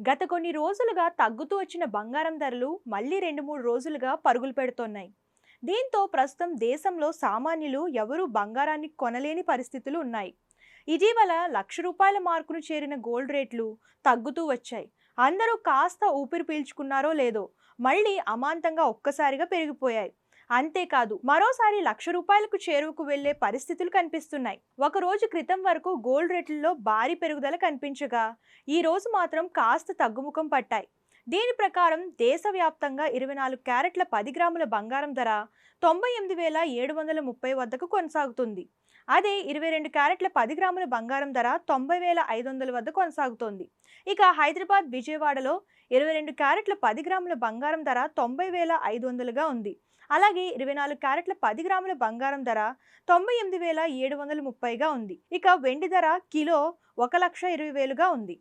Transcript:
గత కొన్ని రోజులుగా తగ్గుతూ వచ్చిన బంగారం ధరలు మళ్ళీ 2-3 రోజులుగా పరుగులు పెడుతున్నాయి. దీంతో ప్రస్తుతం దేశంలో సామాన్యులు ఎవరూ బంగారాన్ని కొనలేని పరిస్థితులు ఉన్నాయి. ఇటీవల ₹1,00,000 మార్కును చేరిన గోల్డ్ రేట్లు తగ్గుతూ వచ్చాయి. అందరూ కాస్త ఊపిరి పీల్చుకున్నారో లేదో మళ్ళీ అమాంతంగా ఒక్కసారిగా పెరిగిపోయాయి. అంతేకాదు మరోసారి ₹1,00,000కు చేరువకు వెళ్లే పరిస్థితులు కనిపిస్తున్నాయి. ఒక రోజు క్రితం వరకు గోల్డ్ రేట్లలో భారీ పెరుగుదల కనిపించగా ఈ రోజు మాత్రం కాస్త తగ్గుముఖం పట్టాయి. దీని ప్రకారం దేశవ్యాప్తంగా 24 క్యారెట్ల 10 గ్రాముల బంగారం ధర 98,730 వద్దకు కొనసాగుతుంది. అదే 22 క్యారెట్ల 10 గ్రాముల బంగారం ధర 90,500 వద్ద కొనసాగుతోంది. ఇక హైదరాబాద్, విజయవాడలో 22 క్యారెట్ల 10 గ్రాముల బంగారం ధర 90,500గా ఉంది. అలాగే 24 క్యారెట్ల 10 గ్రాముల బంగారం ధర 98,730గా ఉంది. ఇక వెండి ధర కిలో 1,20,000గా ఉంది.